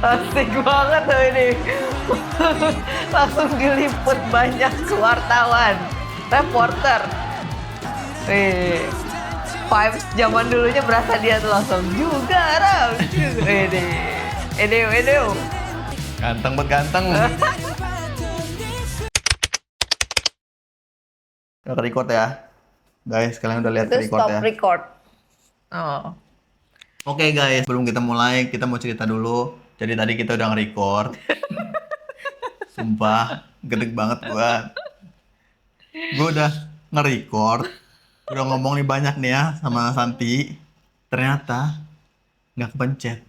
Asik banget tuh ini. Langsung diliput banyak wartawan, reporter. Vibes zaman dulunya berasa dia tuh langsung Jugaram. Ini. Ganteng banget ganteng. Udah record ya. Guys, kalian udah lihat Itu record stop ya. record. Oh. Oke guys, sebelum kita mulai, kita mau cerita dulu. Jadi tadi kita udah nge-record. Sumpah, gedeg banget gua. Gua udah nge-record. Udah ngomong nih banyak nih ya sama Santi. Ternyata nggak kepencet.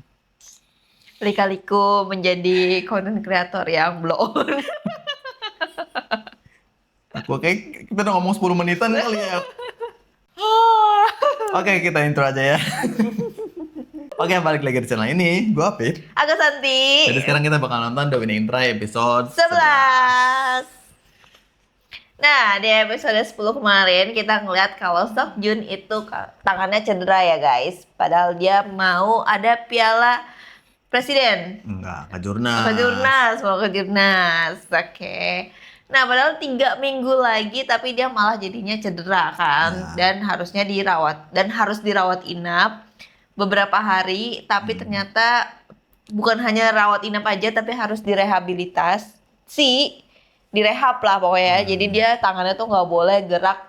Lika-liku menjadi content creator yang blow on. Gua kayak kita udah ngomong 10 menitan kali ya. Oke, kita intro aja ya. Oke, balik lagi di channel ini. Gua Apit. Aku Santi. Jadi sekarang kita bakal nonton The Winning Try episode 11. Nah, di episode 10 kemarin kita ngeliat kalau Seokjun itu tangannya cedera ya guys. Padahal dia mau ada piala presiden. Enggak, ke jurnas. Mau ke jurnas. Oke. Nah, padahal 3 minggu lagi tapi dia malah jadinya cedera kan. Ya. Dan harusnya dirawat. Dan harus dirawat inap beberapa hari. Tapi ternyata bukan hanya rawat inap aja tapi harus direhab lah pokoknya. Jadi dia tangannya tuh nggak boleh gerak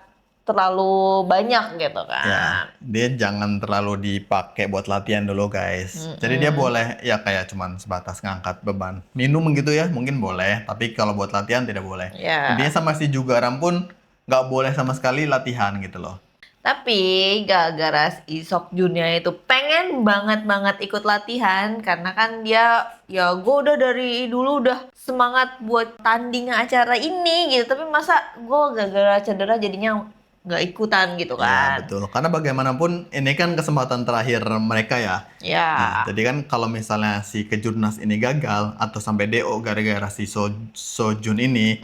terlalu banyak gitu kan. Ya, dia jangan terlalu dipakai buat latihan dulu guys. Jadi dia boleh ya kayak cuman sebatas ngangkat beban. Minum gitu ya, mungkin boleh. Tapi kalau buat latihan tidak boleh. Ya. Intinya sama si Jugaram pun nggak boleh sama sekali latihan gitu loh. Tapi gara-gara si Seokjunnya itu pengen banget ikut latihan karena kan dia ya gue udah dari dulu udah semangat buat tanding acara ini gitu. Tapi masa gue gara-gara cedera jadinya nggak ikutan gitu Ya kan. betul, karena bagaimanapun ini kan kesempatan terakhir mereka ya. Ya. Nah, jadi kan kalau misalnya si Kejurnas ini gagal atau sampai DO gara-gara si Sojun ini,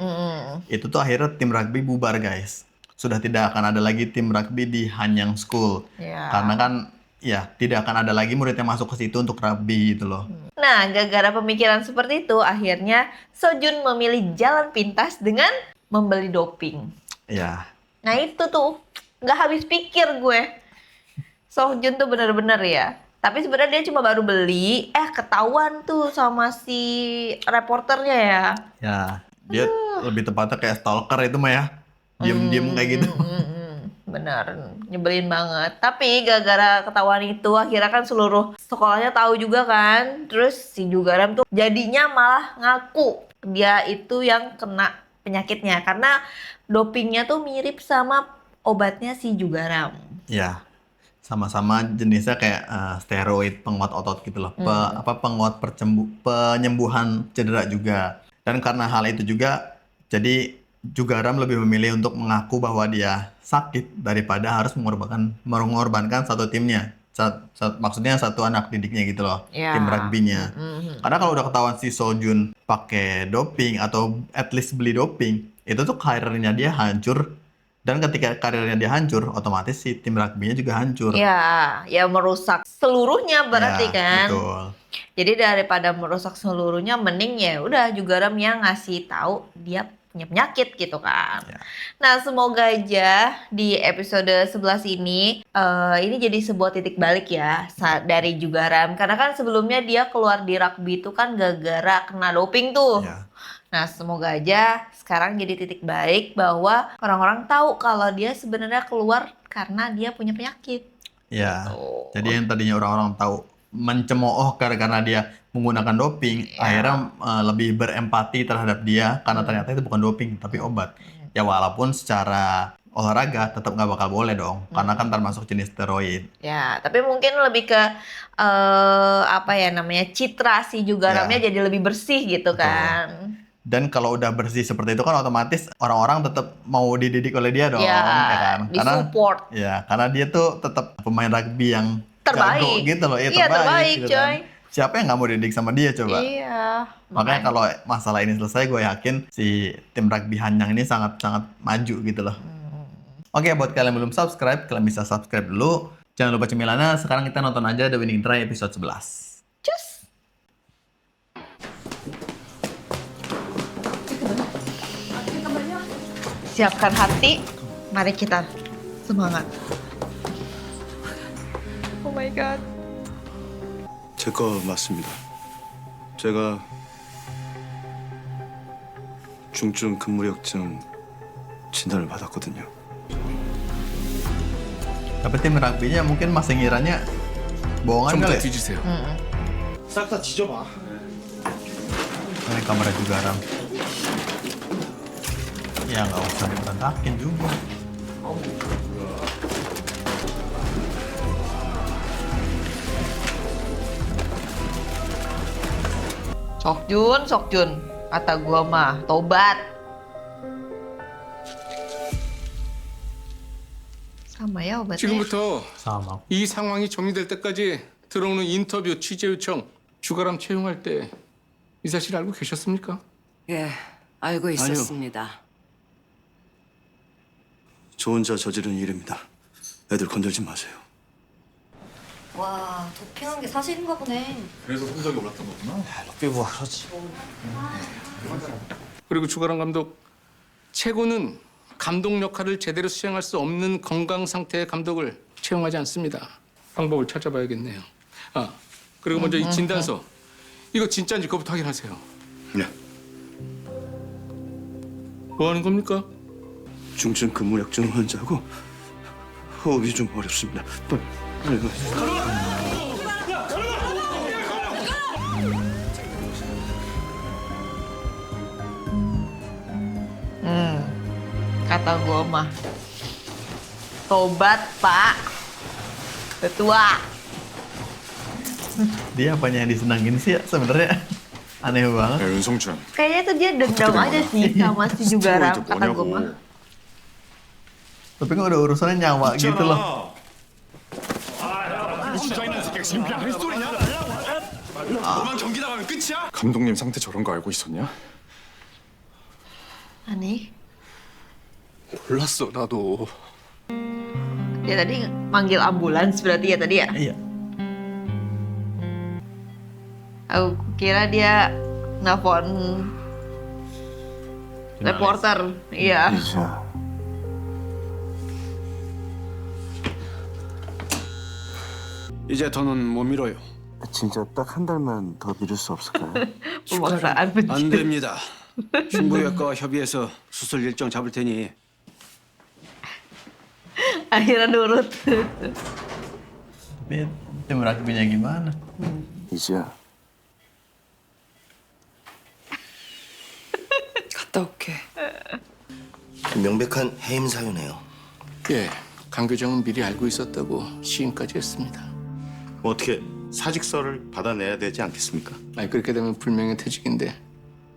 itu tuh akhirnya tim rugby bubar guys. Sudah tidak akan ada lagi tim rugby di Hanyang School. Ya. Karena kan ya tidak akan ada lagi murid yang masuk ke situ untuk rugby gitu loh. Nah, gara-gara pemikiran seperti itu, akhirnya Sojun memilih jalan pintas dengan membeli doping. Ya, Nah itu tuh, nggak habis pikir gue. Seokjun tuh bener-bener ya. Tapi sebenarnya dia cuma baru beli, ketahuan tuh sama si reporternya ya. ya dia lebih tepatnya kayak stalker itu mah ya. Diem-diem kayak gitu. Bener, nyebelin banget. Tapi gara-gara ketahuan itu akhirnya kan seluruh sekolahnya tahu juga kan. Terus si Jugaram tuh jadinya malah ngaku dia itu yang kena penyakitnya karena dopingnya tuh mirip sama obatnya si Jugaram. Ya, sama-sama jenisnya kayak steroid penguat otot gitu loh. Penguat penyembuhan cedera juga. Dan karena hal itu juga, jadi Jugaram lebih memilih untuk mengaku bahwa dia sakit daripada harus mengorbankan satu timnya. Maksudnya satu anak didiknya gitu loh, Ya. tim rugby-nya. Karena kalau udah ketahuan si Sojun pakai doping atau at least beli doping, itu tuh karirnya dia hancur. Dan ketika karirnya dia hancur, otomatis si tim rugby-nya juga hancur. Ya merusak seluruhnya berarti Ya, kan. betul. Jadi daripada merusak seluruhnya, mending ya udah Jugaram yang ngasih tahu dia punya penyakit gitu kan. Ya. Nah semoga aja di episode 11 ini jadi sebuah titik balik ya dari Jugaram. Karena kan sebelumnya dia keluar di rugby itu kan gara-gara kena doping tuh. Ya. Nah semoga aja sekarang jadi titik balik bahwa orang-orang tahu kalau dia sebenarnya keluar karena dia punya penyakit. Ya, Gitu. jadi yang tadinya orang-orang tahu mencemooh karena dia menggunakan doping, akhirnya lebih berempati terhadap dia karena ternyata itu bukan doping tapi obat. Ya walaupun secara olahraga tetap nggak bakal boleh dong, karena kan termasuk jenis steroid. Ya, tapi mungkin lebih ke citra si Jugaramnya jadi lebih bersih gitu kan. Dan kalau udah bersih seperti itu kan otomatis orang-orang tetap mau dididik oleh dia dong, Ya, ya kan? disupport. Karena dia tuh tetap pemain rugby yang Terbaik. jago gitu loh, Iya, terbaik, gitu kan. coy. Siapa yang nggak mau dididik sama dia coba? Iya. Makanya kalau masalah ini selesai, gue yakin si tim rugby Hanyang ini sangat-sangat maju gitu loh. Oke, buat kalian yang belum subscribe, kalian bisa subscribe dulu. Jangan lupa cemilannya, sekarang kita nonton aja The Winning Try episode 11. Cus. Siapkan hati, mari kita semangat. Oh my god. 제 거 맞습니다. 제가 중증 근무력증 진단을 받았거든요. Tapi tim rugby-nya mungkin masih ngiranya bohongan 좀 더 kali ya? 뒤지세요. 싹 다 뒤져봐. Ini kamera juga Ram. Ya nggak usah diberantakin juga. Sok Jun, kata gua mah, tobat. Sama ya obatnya. 지금부터 Sama. 이 상황이 정리될 때까지 들어오는 인터뷰, 취재 요청, 주가람 채용할 때 이 사실 알고 계셨습니까? 예, 알고 있었습니다. 저 혼자 저지른 일입니다. 애들 건들지 마세요. 와, 도핑한 게 사실인가 보네. 그리고 주가람 감독, 최고는 감독 역할을 제대로 수행할 수 없는 건강 상태의 감독을 채용하지 않습니다. 방법을 찾아봐야겠네요. 아, 그리고 먼저 이 진단서. 이거 진짜인지 그거부터 확인하세요. 네. 뭐 하는 겁니까? 중증 근무력증 환자고 호흡이 좀 어렵습니다. 빨리. Kata gua mah, tobat pak, ketua. Dia apanya yang disenangin sih ya sebenarnya? Aneh banget. 야, 윤성준. Kayaknya tuh dia dendam aja sih sama si Jugaram, 스토리도 kata gua mah. 뭐냐고. Tapi kan udah urusannya nyawa gitu loh. 너만 경기 나가면 끝이야? 감독님 상태 저런 거 알고 있었냐? Aneh. 몰랐어 나도. Dia tadi manggil ambulans berarti ya tadi ya? Iya. Aku kira dia nelfon reporter. Iya. 이자. 이제 더는 못 밀어요. 진짜 딱 한 달만 더 미룰 수 없을까요? Pemaksaan 안 penting. 됩니다. 흉부외과와 협의해서 수술 일정 잡을 테니 Akhirnya nurut. Tapi tim rugby-nya gimana? 이지야. 갔다 올게. 명백한 해임 사유네요. 예, 강 교장은 미리 알고 있었다고 시인까지 했습니다. 어떻게 사직서를 받아내야 되지 않겠습니까? 아니 그렇게 되면 불명예 퇴직인데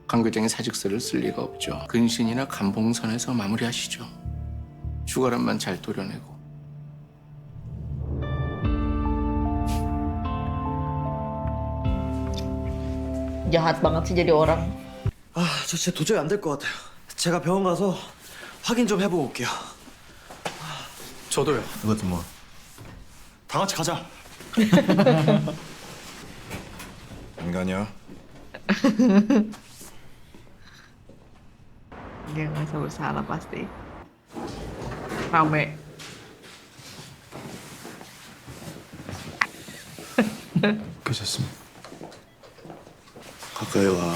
강 교장이 사직서를 쓸 리가 없죠. 근신이나 감봉선에서 마무리하시죠. 주가람만 잘 도려내고. Jahat banget sih jadi orang. 아, 저 진짜 도저히 안 될 것 같아요. 제가 병원 가서 확인 좀 해보고 올게요. 저도요. Ikut semua. 다 같이 가자. 인간이야. Dia nggak bersalah pasti. Rame. 괜찮습니다. 가까이 와.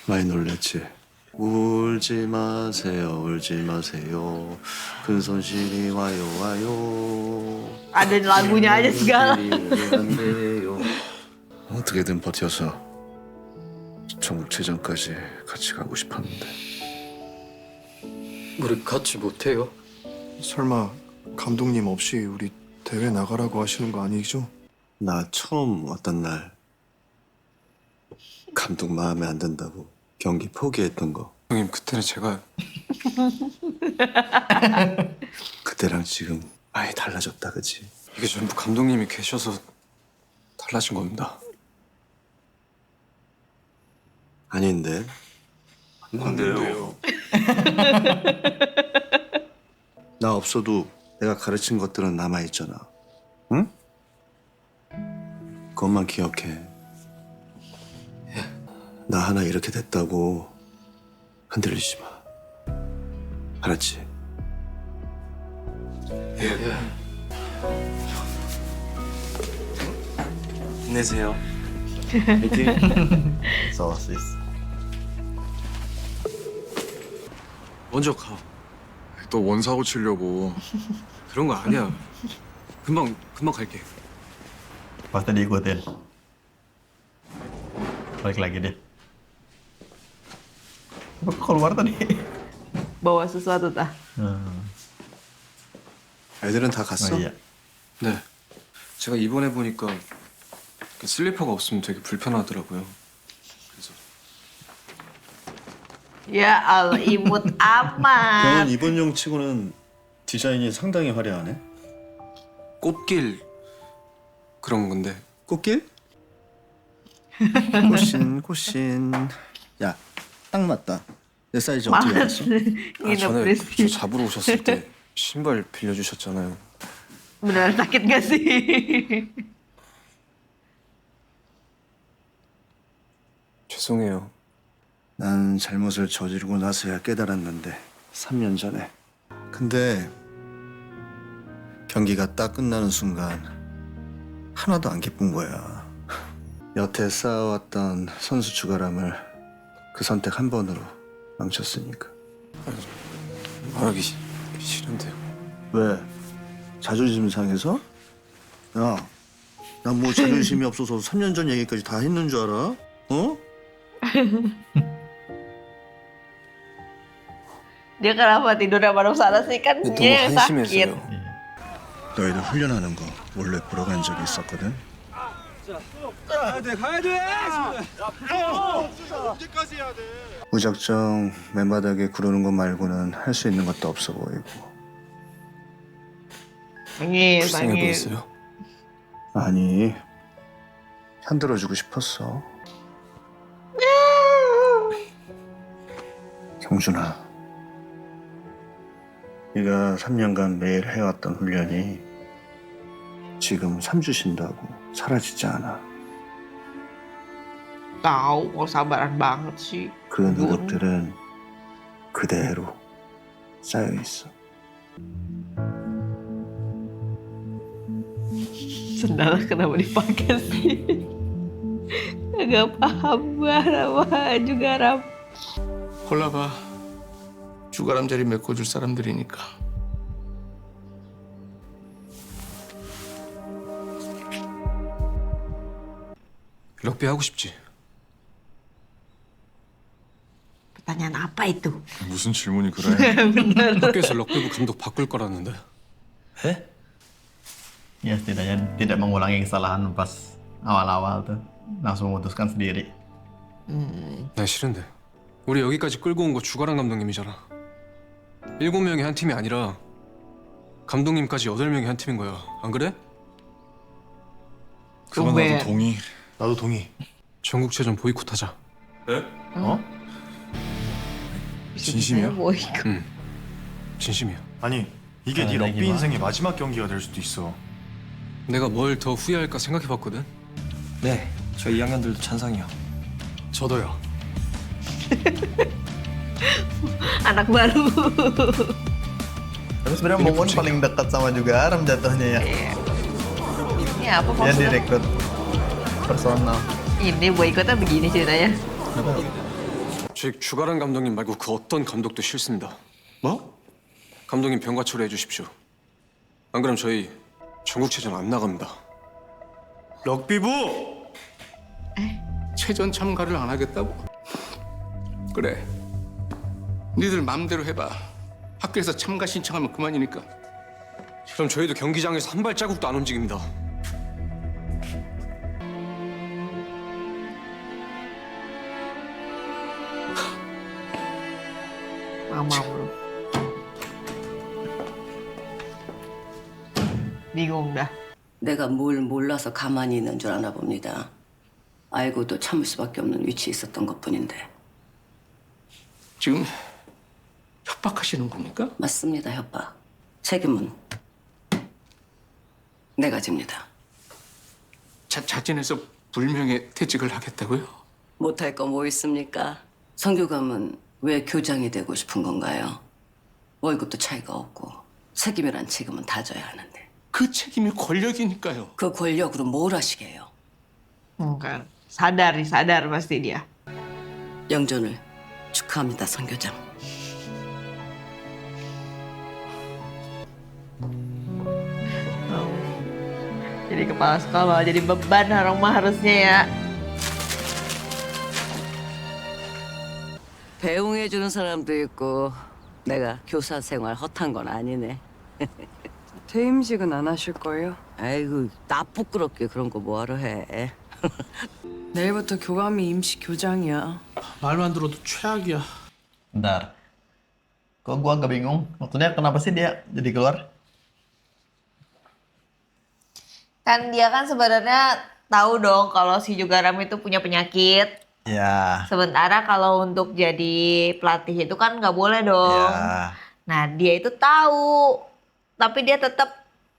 많이 놀랬지? 울지 마세요, 울지 마세요. 큰 손실이 와요, 와요. Ada lagunya aja segala. 안 돼요. 어떻게든 버텨서 전국체전까지 같이 가고 싶었는데. 우리 같이 못해요? 설마 감독님 없이 우리 대회 나가라고 하시는 거 아니죠? 나 처음 왔던 날 감독 마음에 안 든다고 경기 포기했던 거. 형님 그때는 제가 그때랑 지금 아예 달라졌다 그치? 이게 전부 감독님이 계셔서 달라진 겁니다. 아닌데. 뭔데요? 나 없어도 내가 가르친 것들은 남아있잖아. 응? 그것만 기억해. 나 하나 이렇게 됐다고 흔들리지 마. 알았지? 힘내세요. sosis. 먼저 가. 너 원사고 치려고. 그런 거 아니야. 금방 갈게. Pasti diikutin. Balik lagi deh. Apa kok keluar tadi? bawa sesuatu tah. 애들은 다 Oh 갔어? iya. 네. 제가 이번에 보니까 그 슬리퍼가 없으면 되게 불편하더라고요. 그래서 Ya Allah, imut amat. 입원용 치고는 디자인이 상당히 화려하네. 꽃길 그런 건데. 꽃길? 꽃신. 야, 딱 맞다. 내 사이즈 어떻게 Malas. 알았어? Nginep 전에 di 저 sini. 잡으러 오셨을 때 신발 빌려주셨잖아요. Beneran sakit gak sih? 죄송해요. 난 잘못을 저지르고 나서야 깨달았는데 3년 전에. 근데 경기가 딱 끝나는 순간 하나도 안 기쁜 거야. 여태 쌓아왔던 선수 주가람을 그 선택 한 번으로 망쳤으니까. 말하기 싫은데요. 왜? 자존심 상해서? 야, 나 뭐 자존심이 없어서 3년 전 얘기까지 다 했는 줄 알아? 어? Dia kenapa tidurnya baru sana sih kan 너무 dia yang sakit. 한심해서요. 너희들 훈련하는 거 원래 보러 간 적이 있었거든? 무작정 맨바닥에 구르는 것 말고는 할 수 있는 것도 없어 보이고. Nangis, 불쌍해 nangis. 보였어요. 아니, 편들어주고 싶었어. 경준아, 네가 3년간 매일 해왔던 훈련이 지금 3주 쉰다고 사라지지 않아. Tahu, mau sabaran banget sih. 그 노력들은 그대로 쌓여 있어. Sendal kenapa dipakai sih? Agak paham gua nama juga Ram. 골라봐. 주가람 자리 메꿔줄 사람들이니까. 럭비 하고 싶지. Pertanyaan apa itu? 무슨 질문이 그래? 학교에서 럭비부 감독 바꿀 거라는데. Ya setidaknya tidak mengulangi kesalahan pas awal-awal tuh. Langsung memutuskan sendiri. 난 싫은데. 우리 여기까지 끌고 온 거 주가랑 감독님이잖아. 7명이 한 팀이 아니라 감독님까지 8명이 한 팀인 거야. 안 그래? 그건 왜? 나도 동의. 나도 동의. 전국체전 보이콧하자. 진심이야? 뭐 이거? 진심이야. 아니, 이게 네 아, 럭비 내기만. 인생의 마지막 경기가 될 수도 있어. 내가 뭘 더 후회할까 생각해봤거든. 네, 저 2학년들도 찬성이요. 저도요. Anak baru. Tapi sebenarnya Momon paling dekat sama juga Aram jatuhnya ya. Ini apa Dia maksudnya? direkrut personal. Ini boykotnya begini ceritanya. 저 주가랑 감독님 말고 그 어떤 감독도 싫습니다. 뭐? 감독님 병가 처리해 주십시오. 안 그럼 저희 전국체전 안 나갑니다. 럭비부! 체전 참가를 안 하겠다고? 그래. 니들 맘대로 해봐. 학교에서 참가 신청하면 그만이니까. 그럼 저희도 경기장에서 한 발자국도 안 움직입니다. Mama bro. Bingung dah. 내가 뭘 몰라서 가만히 있는 줄 아나 봅니다. 알고도 참을 수밖에 없는 위치에 있었던 것뿐인데. 지금 협박하시는 겁니까? 맞습니다, 협박. 책임은 내가 집니다. 자진해서 불명예 퇴직을 하겠다고요? 못할 거 뭐 있습니까? 성교감은 왜 교장이 되고 싶은 건가요? 월급도 차이가 없고 책임이란 책임은 다 져야 하는데 그 책임이 권력이니까요. 그 권력으로 뭘 하시게요? Kan. Sadar pasti dia. 영전을 축하합니다, 성 교장. Jadi kepala sekolah malah jadi beban orang mah harusnya ya. 배웅해주는 사람도 있고 내가 교사 생활 헛한 건 아니네. 퇴임식은 안 하실 거예요? 아이고 나 부끄럽게 그런 거 뭐하러 해. 내일부터 교감이 임시 교장이야. 말만 들어도 최악이야. Bentar. Kok gua agak bingung? Maksudnya kenapa sih dia jadi keluar? Kan dia kan sebenarnya tahu dong kalau si Jugaram itu punya penyakit. Ya. Sementara kalau untuk jadi pelatih itu kan nggak boleh dong. Ya. Nah dia itu tahu, tapi dia tetap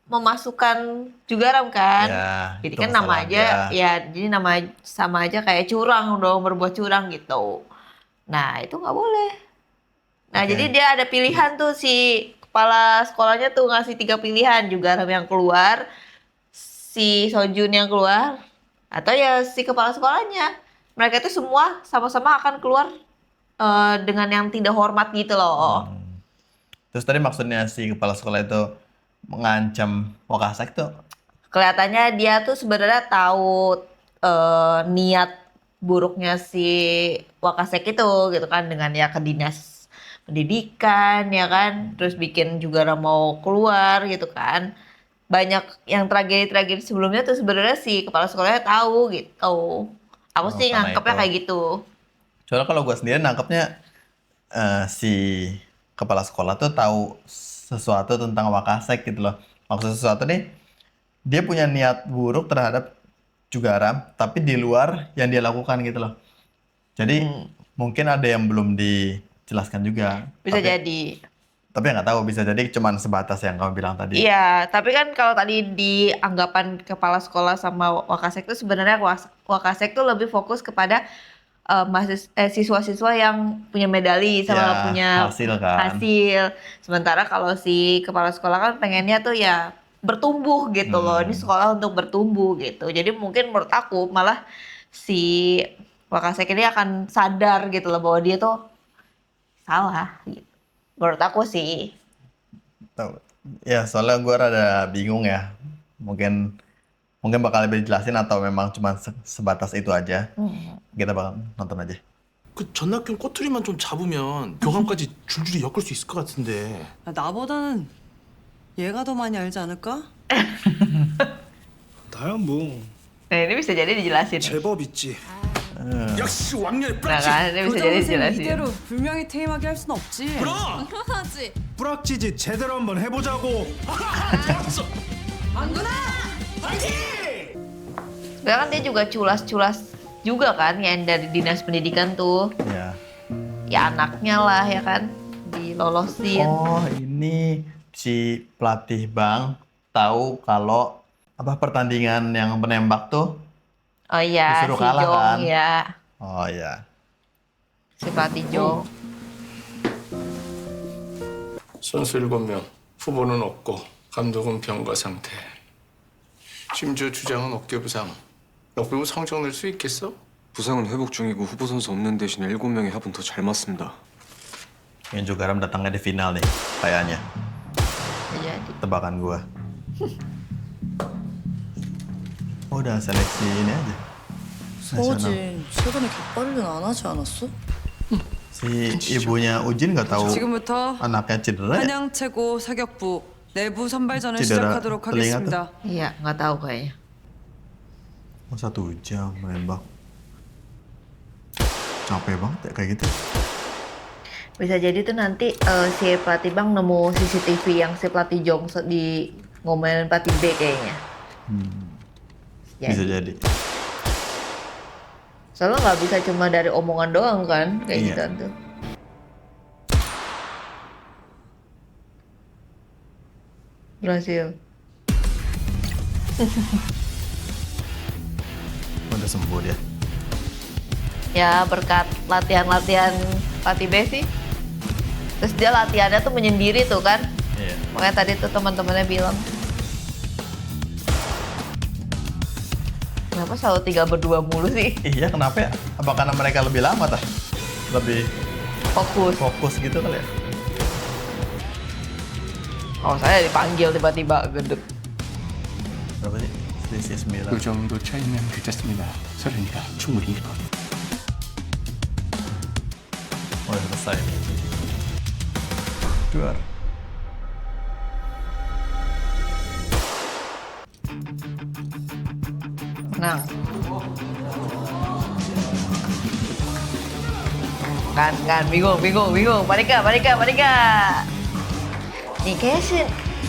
memasukkan Jugaram kan. Ya, Jadi itu kan nama masalah aja, dia. ya jadi nama sama aja kayak curang dong, berbuat curang gitu. Nah itu nggak boleh. Nah Oke. jadi dia ada pilihan tuh si kepala sekolahnya tuh ngasih 3 pilihan, Jugaram yang keluar, si Sojun yang keluar, atau ya si kepala sekolahnya. Mereka itu semua sama-sama akan keluar dengan yang tidak hormat gitu loh. Terus tadi maksudnya si kepala sekolah itu mengancam Wakasek tuh? Kelihatannya dia tuh sebenarnya tahu niat buruknya si Wakasek itu gitu kan, dengan ya ke dinas pendidikan ya kan, terus bikin Jugaram mau keluar gitu kan. Banyak yang tragedi-tragedi sebelumnya tuh sebenarnya si kepala sekolahnya tahu gitu. Aku sih karena nganggepnya itu. kayak gitu. Soalnya kalau gue sendiri nangkepnya si kepala sekolah tuh tahu sesuatu tentang Wakasek gitu loh. Maksud sesuatu nih, dia punya niat buruk terhadap Jugaram, tapi di luar yang dia lakukan gitu loh. Jadi mungkin ada yang belum dijelaskan juga. Bisa tapi, jadi. Tapi nggak tahu, bisa jadi cuman sebatas yang kamu bilang tadi. Iya, tapi kan kalau tadi di anggapan kepala sekolah sama Wakasek itu sebenarnya Wakasek tuh lebih fokus kepada siswa-siswa yang punya medali sama Ya, punya hasil kan. hasil. Sementara kalau si kepala sekolah kan pengennya tuh ya bertumbuh gitu loh. Ini sekolah untuk bertumbuh gitu. Jadi mungkin menurut aku malah si Wakasek ini akan sadar gitu loh bahwa dia tuh salah gitu. Menurut aku sih. Tahu. Ya, soalnya gue rada bingung ya. Mungkin bakal lebih dijelasin atau memang cuma sebatas itu aja. Kita bakal nonton aja. 그 전학교 꼬투리만 좀 잡으면 교감까지 줄줄이 엮을 수 있을 것 같은데. 나보다는 얘가 더 많이 알지 않을까? 나야 뭐 Nah ini bisa jadi dijelasin. 제법 있지. 역시 왕년의 Nah kan ini bisa jadi dijelasin. 이대로 불명예 퇴임하게 할 순 없지. 그러지. 뿌락지지 제대로 한번 해보자고. Sebenarnya kan dia juga culas-culas juga kan yang dari dinas pendidikan tuh. Ya. Ya anaknya lah ya kan dilolosin. Oh, ini si pelatih Bang tahu kalau pertandingan yang penembak tuh. Oh iya, disuruh si kalah, Jong kan? ya. Oh ya. Si pelatih Jong. 선수 7명, 후보는 없고 감독은 병가 상태. 심지어 주장은 어깨 부상. 넉배우 성적 낼 수 있겠어? 부상은 회복 중이고 후보 선수 없는 대신 7명의 합은 더 잘 맞습니다. Yang Jugaram datangnya di final nih, kayaknya. Bisa jadi. Tebakan gua. Oh, udah seleksi ini aja. Nasional. 최근에 격발은 안 하지 않았어? Si ibunya Ujin nggak tahu 지금부터 anaknya cedera ya? 한양 최고 사격부 내부 선발전을 Cedera 시작하도록 telinga tuh. 하겠습니다. Iya, nggak tahu kayaknya. Oh, 1 jam menembak. Capek banget ya kayak gitu. Bisa jadi tuh nanti si pelatih Bang nemu CCTV yang si pelatih Jong di ngomelin pelatih B kayaknya. Bisa jadi. Soalnya nggak bisa cuma dari omongan doang kan kayak Iya. gitu tuh. Berhasil. udah sembuh dia. Ya berkat latihan-latihan pelatih B sih. Terus dia latihannya tuh menyendiri tuh kan. Iya. Makanya tadi tuh teman-temannya bilang, kenapa selalu 3 berdua mulu sih? Iya, kenapa ya? Apa karena mereka lebih lama tah? Lebih Fokus. gitu kali ya? Oh saya dipanggil tiba-tiba gedek. Berapa sih? Selisih 9. 그 정도 차이면 괜찮습니다. 서른이가 충분히 이겨. Oh, udah selesai. Juara. Menang. Kan, bingung. Marika. Nih kayaknya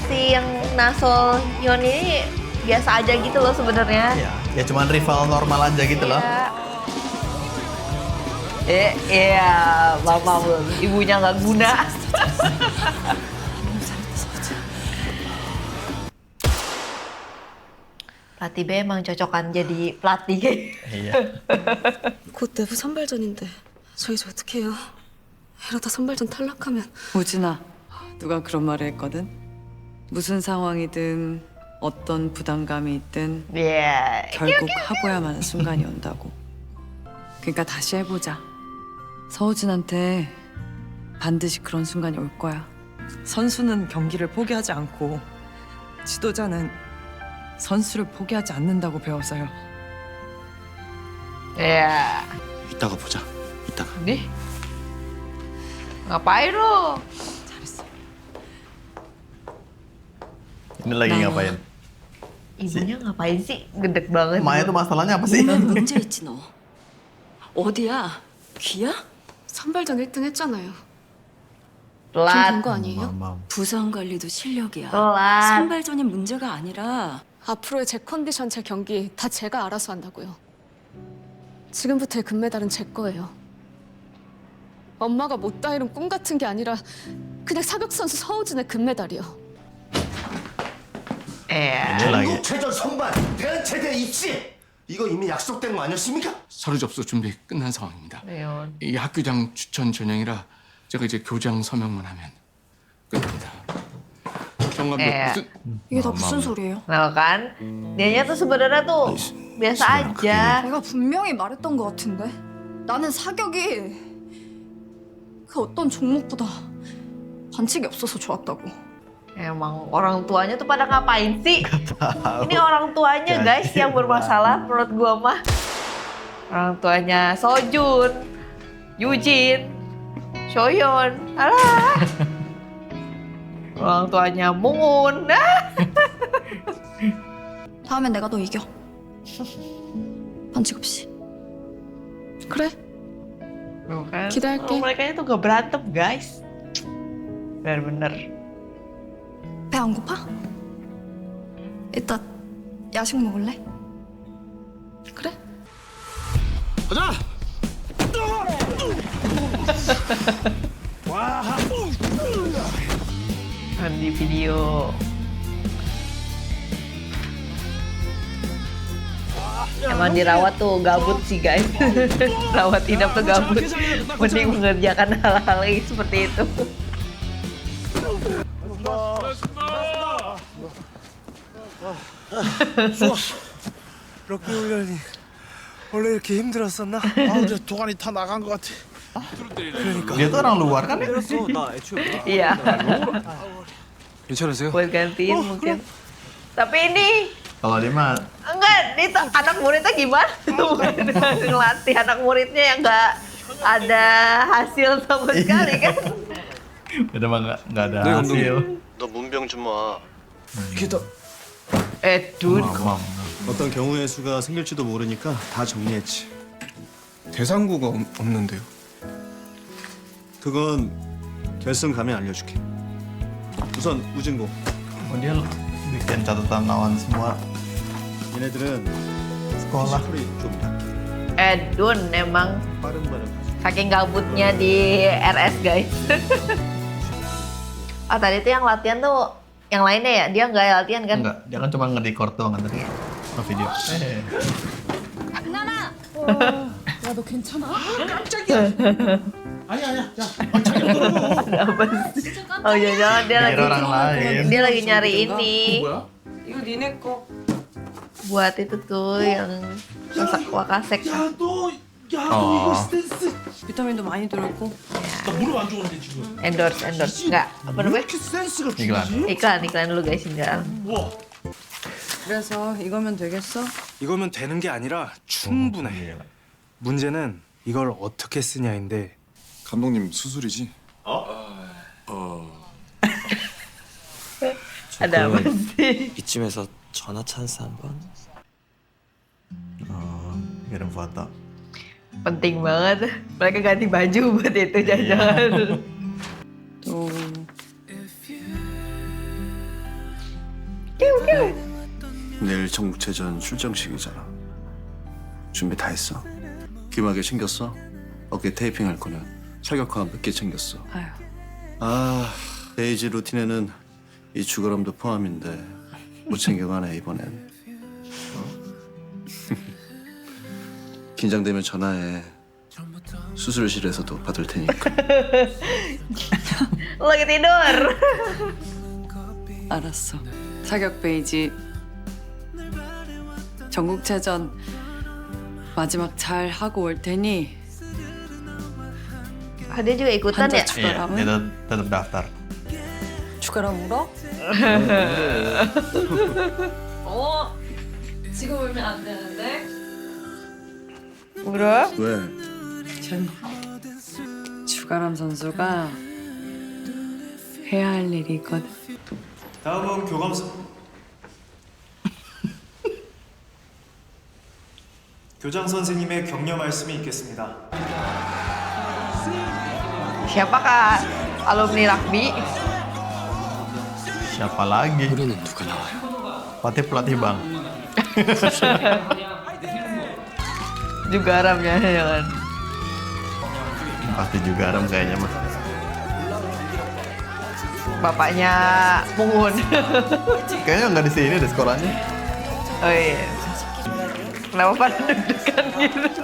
si yang Nasol Yon ini biasa aja gitu loh sebenarnya. Iya, ya cuman rival normal aja gitu loh. Iya, mama ibunya nggak guna. Pelatih B emang cocokan jadi pelatih. Iya. 곧 내부 선발전인데 저희 이제 어떻게 해요? 이러다 선발전 탈락하면 우진아, 누가 그런 말을 했거든? 무슨 상황이든 어떤 부담감이 있든 Iya. 결국 하고야만 하는 순간이 온다고. 그러니까 다시 해보자. 서우진한테 반드시 그런 순간이 올 거야. 선수는 경기를 포기하지 않고 지도자는 선수를 포기하지 않는다고 배웠어요. Iya. 이따가 보자. 이따가. Nih. Ngapain lo? 잘했어. Ini lagi ngapain? Ibunya ngapain sih? Gedek banget. Maya tuh masalahnya apa sih? 문제 있지 너. 어디야? 귀야? 선발전 1등 했잖아요. Telat. 된거 아니에요? Mam. 부상 관리도 실력이야. Telat. 선발전이 문제가 아니라 앞으로의 제 컨디션, 제 경기 다 제가 알아서 한다고요. 지금부터의 금메달은 제 거예요. 엄마가 못 따이는 꿈 같은 게 아니라 그냥 사격 선수 서우진의 금메달이요. Ini lagi. 최전 선발 대한체대 입시. 이거 이미 약속된 거 아니었습니까? 서류 접수 준비 끝난 상황입니다. Ayun. 이 학교장 추천 전형이라 제가 이제 교장 서명만 하면 끝납니다. 정 감독 무슨 이게 다 무슨 소리예요? Nah kan, dianya tuh sebenarnya tuh biasa aja. 내가 분명히 말했던 것 같은데 나는 사격이 그 어떤 종목보다 반칙이 없어서 좋았다고. Emang orang tuanya tuh pada ngapain sih? Ini orang tuanya guys yang bermasalah menurut gua mah. Orang tuanya Sojun, Yujin, Soyeon, alah. Orang tuanya Moon. 다음엔 내가 너 이겨. 반칙 없이. 그래? Bukan. 기대할게. Mereka tuh gak berantem guys. Bener-bener. 배 안 고파? 이따 야식 먹을래? 그래? 가자. Di video. Emang dirawat tuh gabut sih guys. Rawat inap tuh gabut. Mending mengerjakan hal-hal yang seperti itu. 럭비 훈련이 원래 이렇게 힘들었었나? 아, 이제 도가니 다 나간 것 같아. Dia tuh orang luar kan? 힘들었어. 나 애초에 Iya. 괜찮으세요? Buat gantiin mungkin. Tapi ini Kalau dia mah enggak, itu anak muridnya gimana? Ngelatih anak muridnya yang nggak ada hasil sama sekali kan? udah mah nggak ada 네, hasil. 너 문병 좀 와. Dun. Mam. 어떤 경우의 수가 생길지도 모르니까 다 정리했지. 대상구가 없는데요. 그건 결승 가면 알려줄게. 우선 우진고. Oh, dia bikin catatan lawan semua 얘네들은 sekolah. 피지컬이 좀 약해. Dun emang 빠른 saking gabutnya di RS guys. Ah tadi tuh yang latihan tuh yang lainnya ya, dia nggak latihan kan? Enggak, dia kan cuma nge-record doang kan tadi. Video. 야, 너 괜찮아? 깜짝이야. 아니야. 야, 자기 떨어져. Apa sih? Oh jangan dia Biar orang lain. dia lagi nyari ini 뭐야? 이거 니네 거. buat itu tuh yang masak wakasek. 야, 너 이거 어. 스탠스. 비타민도 많이 들었고. 나 무릎 안 좋은데 지금. Endorse enggak apa 왜 namanya? 이렇게 센스가 이거야. 좋지? Iklan dulu guys enggak. 와. 그래서 이거면 되겠어? 이거면 되는 게 아니라 충분해. 문제는 이걸 어떻게 쓰냐인데. 감독님 수술이지? Ada apa sih? 이쯤에서 전화 찬스 한번. Kirim foto. Penting banget. Mereka ganti baju buat itu jangan. 또 내일 전국체전 출정식이잖아. 준비 다 했어? 귀마개 챙겼어? 어깨 테이핑 할 거는 혈격화 몇 개 챙겼어. 아유. 아, 데이지 루틴에는 이 주거람도 포함인데 못 챙겨가네 이번엔. 긴장되면 전화해. 수술실에서도 받을 테니까. Lagi tidur. 알았어. 사격 베이지. 전국체전 마지막 잘 하고 올 테니 Dia juga ikutan ya? 환자 Iya, 추가람은 dia tetap daftar. 추가람 울어? 지금 울면 안 되는데. Bro, 왜? 추가람 선수가 해야 할 일이 있거든. 다음은 교감선. 교장 선생님의 격려 말씀이 있겠습니다. siapakah alumni rugby? Siapa lagi? 노래는 누가 나와요? Pelatih bang. Juga Aramnya jangan. Pasti juga Aram kayaknya mah. Bapaknya Mungun. Kayaknya nggak di sini deh sekolahnya. Oh iya. Kenapa pada deg-degan gitu?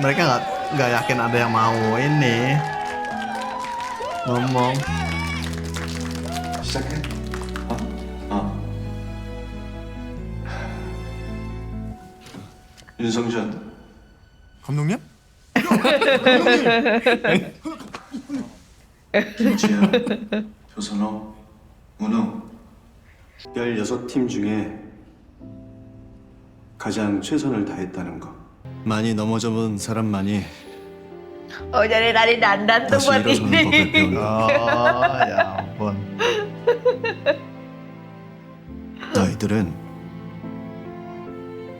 Mereka nggak yakin ada yang mau ini ngomong. 시작해. 윤성준. 감독님? 김지현, 조선호, 문우 16팀 중에 가장 최선을 다했다는 거. 많이 넘어져본 사람만이 Oh jadi tadi dandan tuh 다시 buat 일어서는 법을 ini. 배운다. Oh ya ampun. 너희들은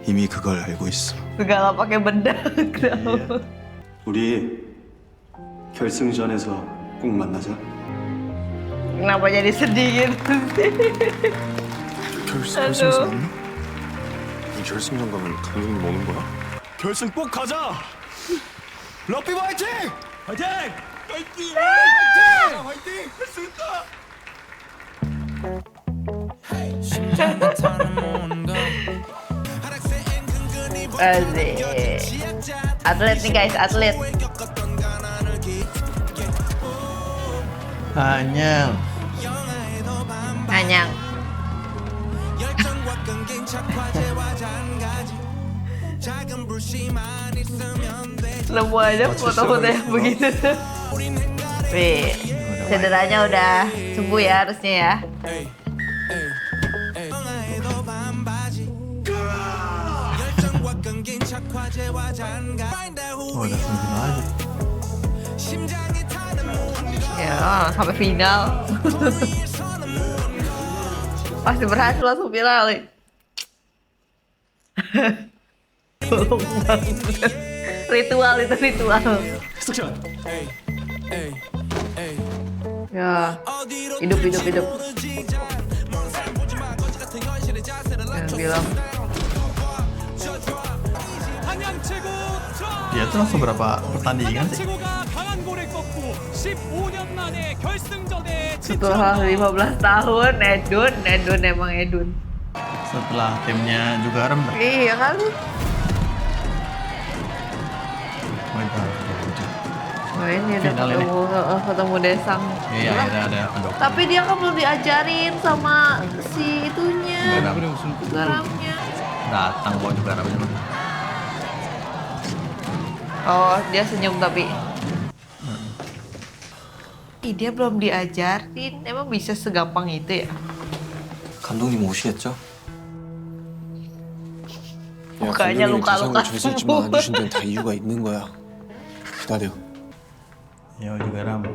이미 그걸 알고 있어. Segala pakai bedak. Iya. 우리 결승전에서 꼭 만나자. Kenapa jadi sedih gitu sih? 결승전 맞나? 이 결승전 가면 감독님 오는 거야? 결승 꼭 가자! 럭비 화이팅! 화이팅! 화이팅! 화이팅! 화이팅! 할 수 있다! Asik. Atlet nih guys, atlet. Hanya Anyang. Semuanya foto-foto yang begitu. Wih, cederanya udah sembuh ya harusnya ya. oh, udah sembilan aja. Ya, sampai final. Pasti berhasil langsung viral. Tolong banget. Ritual itu ritual. Ya, hidup. Yang bilang Dia tuh langsung berapa pertandingan sih? setelah 15 tahun Edun emang Edun. Setelah timnya juga Aram dah. Iya kan? Nah, ini udah Final ini. ketemu Desang. Iya, Lah, ada pendok. tapi dia kan belum diajarin sama si itunya. Garam. Garamnya. Datang kok juga garamnya. Oh, dia senyum tapi. Ih, dia belum diajarin. Emang bisa segampang itu ya? 감독님 오시겠죠? Mukanya luka-luka 줬을지만 안 주신 데는 다 이유가 있는 거야. 기다려. Ya juga garam.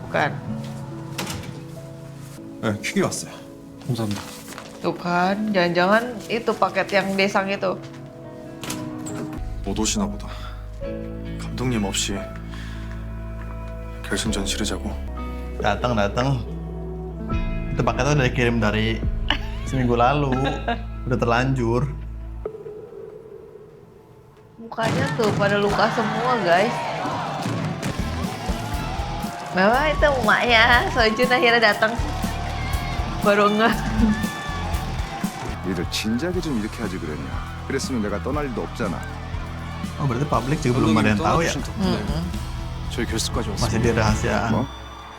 Bukan. 퀵이 왔어요. 감사합니다. Tuh kan, jangan-jangan itu paket yang Desang itu. 못 오시나 보다. 감독님 없이 결승전 치르자고. Datang. Itu paketnya udah dikirim dari seminggu lalu. Udah terlanjur. Mukanya tuh pada luka semua, guys. Memang itu emaknya, Sojun akhirnya datang. Baru ngeh. 니들 진작에 좀 이렇게 하지 그랬냐. 그랬으면 내가 떠날 일도 없잖아. Oh berarti publik juga belum ada yang tahu ya? 저희 결승까지 Masih 왔습니다. dirahasiaan.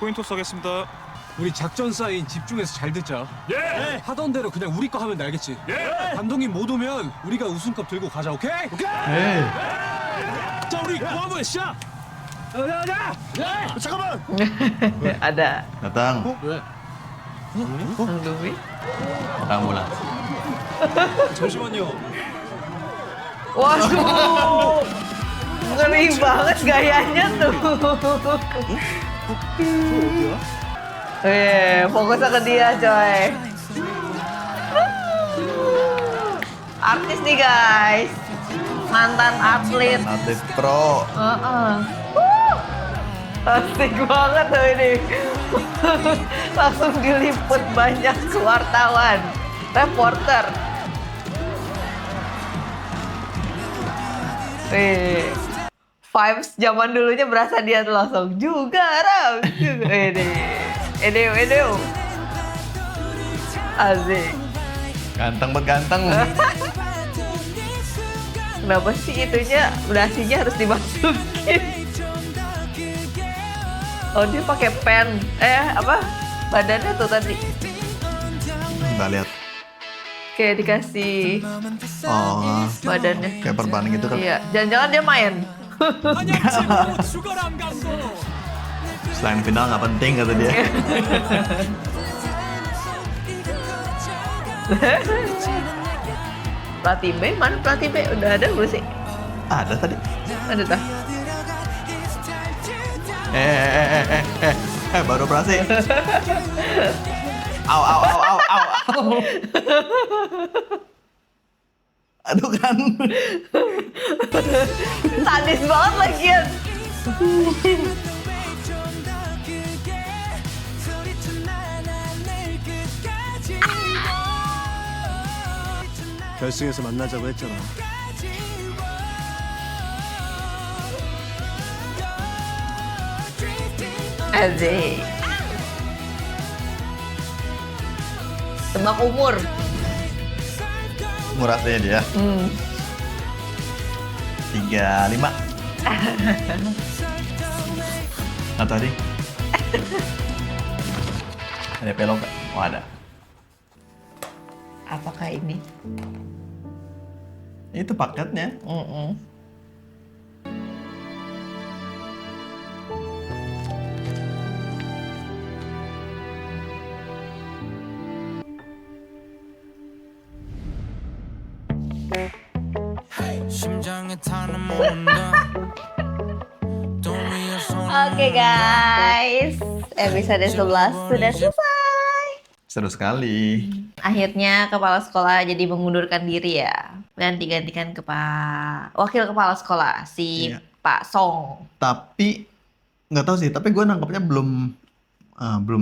포인트 쏘겠습니다. 우리 작전 사인 집중해서 잘 듣자. 예. 하던 대로 그냥 우리 거 하면 알겠지. 예. 감독님 못 오면 우리가 우승컵 들고 가자. 오케이? 오케이. Hei, 자 우리 구한번 시작. 잠깐만. Ada. datang. 왜? Bang Dumi. Kamu lah. 잠시만요. Waduh. Ngeri banget gayanya tuh. Fokusnya ke dia, coy. Artis nih, guys. Mantan atlet. Atlet pro. Asik banget tuh ini. Langsung diliput banyak wartawan, reporter. Vibes zaman dulunya berasa dia tuh langsung juga Ram. Ini. Asik. Ganteng banget ganteng. Kenapa sih itunya dasinya harus dimasukin? Oh dia pakai pen. Badannya tuh tadi. Kita lihat. Kayak dikasih Oh, badannya. kayak perban gitu kan. Iya, jangan-jangan dia main. Selain final nggak penting kata dia. Pelatih B, mana pelatih B? Udah ada belum sih? Ada tadi. Ada tah? Baru operasi. Au. Aduh kan. Sadis banget lagian. 결승에서 만나자고 했잖아. Asik. Tebak umur. Murasnya dia. 35. Nah tadi. Ada pelok nggak? Oh ada. Apakah ini? Itu paketnya. Oke guys, episode 11 sudah selesai. Seru sekali. Akhirnya kepala sekolah jadi mengundurkan diri ya, dan digantikan wakil kepala sekolah si Iya. Pak Song. Tapi nggak tahu sih. Tapi gue nangkepnya belum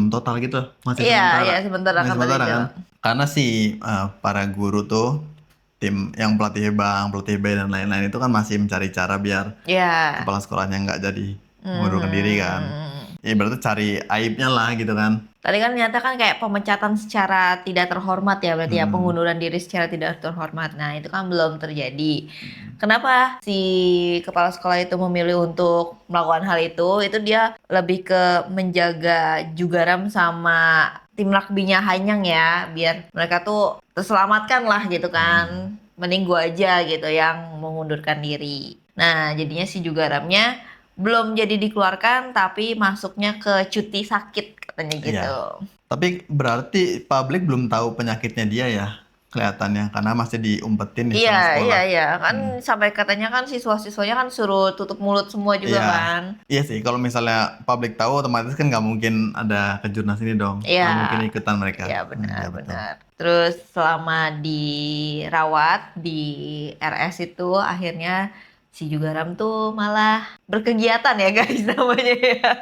total gitu. Masih Iya, sementara Masih kan sementara tadi kan. tuh. Karena si para guru tuh tim yang pelatih Bang, pelatih B dan lain-lain itu kan masih mencari cara biar Iya. kepala sekolahnya nggak jadi mengundurkan diri kan. Ya berarti cari aibnya lah gitu kan. Berarti kan ternyata kan kayak pemecatan secara tidak terhormat ya, berarti ya pengunduran diri secara tidak terhormat. Nah itu kan belum terjadi. Kenapa si kepala sekolah itu memilih untuk melakukan hal itu? Itu dia lebih ke menjaga Jugaram sama tim rugby-nya Hanyang ya, biar mereka tuh terselamatkan lah gitu kan. Mending gua aja gitu yang mengundurkan diri. Nah jadinya si Jugaramnya belum jadi dikeluarkan tapi masuknya ke cuti sakit katanya gitu. Iya. Tapi berarti publik belum tahu penyakitnya dia ya kelihatannya karena masih diumpetin di sama sekolah. Iya kan sampai katanya kan siswa-siswanya kan suruh tutup mulut semua juga Iya. kan. Iya sih, kalau misalnya publik tahu otomatis kan nggak mungkin ada ke jurnas ini dong. Iya. Nggak mungkin ikutan mereka. Iya Iya, betul. benar. Terus selama dirawat di RS itu akhirnya si Jugaram tuh malah berkegiatan ya guys namanya ya.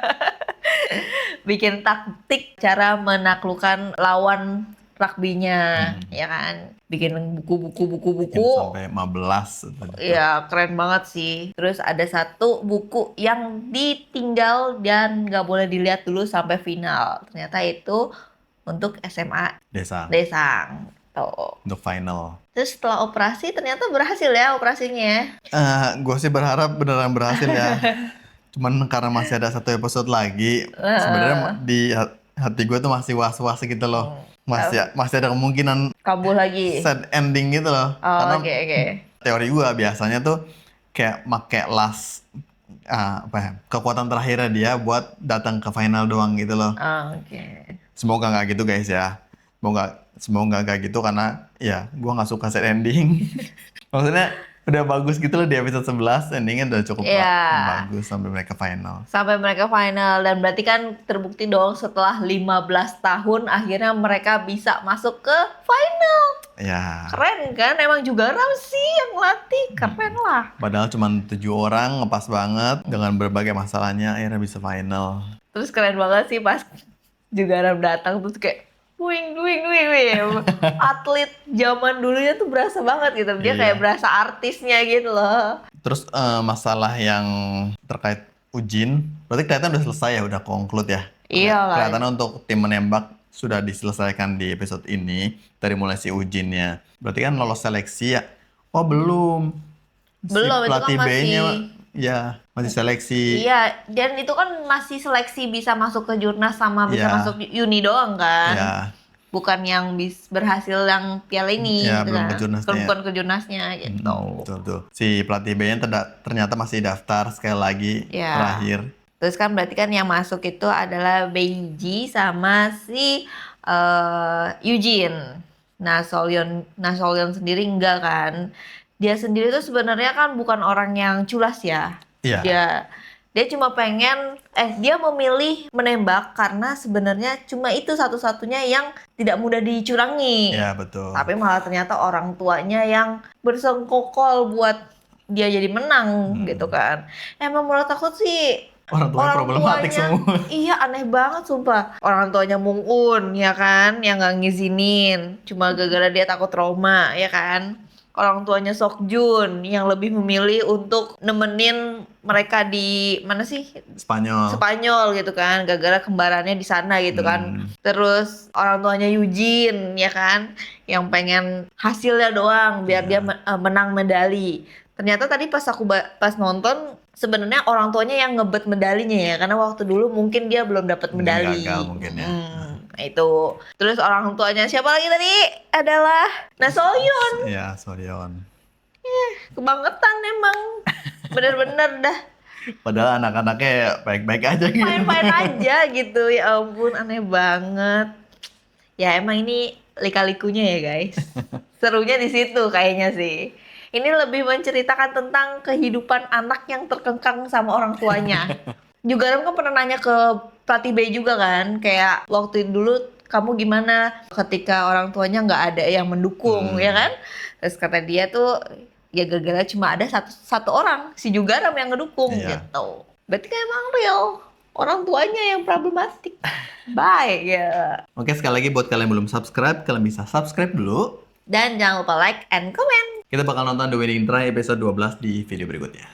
Bikin taktik cara menaklukkan lawan rugby-nya ya kan. Bikin buku-buku Sampai 15 tadi. Iya keren banget sih. Terus ada satu buku yang ditinggal dan gak boleh dilihat dulu sampai final. Ternyata itu untuk SMA Desa Desang. Tuh. untuk final. Terus setelah operasi ternyata berhasil ya operasinya. Gue sih berharap beneran berhasil ya. Cuman karena masih ada satu episode lagi, sebenarnya di hati gue tuh masih was-was gitu loh. Masih ada kemungkinan Kambuh lagi. sad ending gitu loh. Oh, Karena oke. teori gue biasanya tuh kayak make last kekuatan terakhirnya dia buat datang ke final doang gitu loh. Oh, oke. Semoga nggak gitu guys ya. Semoga nggak gitu karena ya gue nggak suka sad ending. Maksudnya udah bagus gitu loh di episode 11, endingnya udah cukup bagus sampai mereka final. Sampai mereka final dan berarti kan terbukti dong setelah 15 tahun akhirnya mereka bisa masuk ke final. Ya. Keren kan? Emang Jugaram sih yang latih. Keren lah. Padahal cuma 7 orang ngepas banget dengan berbagai masalahnya akhirnya bisa final. Terus keren banget sih pas Jugaram datang terus kayak wing. Atlet zaman dulunya tuh berasa banget gitu. Dia Iya. kayak berasa artisnya gitu loh. Terus masalah yang terkait Ujin, berarti kelihatan udah selesai ya, udah conclude ya. Iyalah. Kelihatannya untuk tim menembak sudah diselesaikan di episode ini dari mulai si Ujinnya. Berarti kan lolos seleksi ya? Oh belum. Belum, itu kan pelatih B-nya masih- ya masih seleksi. Iya, dan itu kan masih seleksi bisa masuk ke Jurnas sama bisa Iya. masuk Uni doang kan. Ya. Bukan yang berhasil yang piala ini Iya, gitu belum kan. ke Jurnasnya. Bukan ke Jurnasnya gitu. Betul. Si pelatih B-nya ternyata masih daftar sekali lagi Iya. terakhir. Terus kan berarti kan yang masuk itu adalah Beiji sama si Eugene. Nasolyon sendiri enggak kan. Dia sendiri tuh sebenarnya kan bukan orang yang culas ya. Iya. Dia cuma pengen dia memilih menembak karena sebenarnya cuma itu satu-satunya yang tidak mudah dicurangi. Iya, betul. Tapi malah ternyata orang tuanya yang bersengkokol buat dia jadi menang gitu kan. Emang menurut aku sih Orang tuanya problematik semua. Iya aneh banget sumpah. Orang tuanya Mung-un ya kan yang gak ngizinin. Cuma gara-gara dia takut trauma ya kan. Orang tuanya Sok-jun yang lebih memilih untuk nemenin mereka di mana sih? Spanyol gitu kan. Gara-gara kembarannya di sana gitu kan. Terus orang tuanya Eugene ya kan yang pengen hasilnya doang biar dia menang medali. Ternyata tadi pas aku pas nonton sebenarnya orang tuanya yang ngebet medalinya ya karena waktu dulu mungkin dia belum dapat medali. Gagal mungkin ya. Nah itu. Terus orang tuanya siapa lagi tadi? Adalah Nasolyon. Iya, Solyon. Kebangetan emang. Bener-bener dah. Padahal anak-anaknya baik-baik aja gitu. Fine-fine aja gitu. Ya ampun aneh banget. Ya emang ini lika-likunya ya guys. Serunya di situ kayaknya sih. Ini lebih menceritakan tentang kehidupan anak yang terkengkang sama orang tuanya. Jugaram kan pernah nanya ke pelatih B juga kan, kayak waktu dulu kamu gimana ketika orang tuanya nggak ada yang mendukung, ya kan? Terus kata dia tuh ya gara-gara cuma ada satu orang, si Jugaram yang ngedukung gitu. Berarti kan emang real orang tuanya yang problematik. Baik ya. Oke, sekali lagi buat kalian yang belum subscribe, kalian bisa subscribe dulu. Dan jangan lupa like and comment. Kita bakal nonton The Winning Try episode 12 di video berikutnya.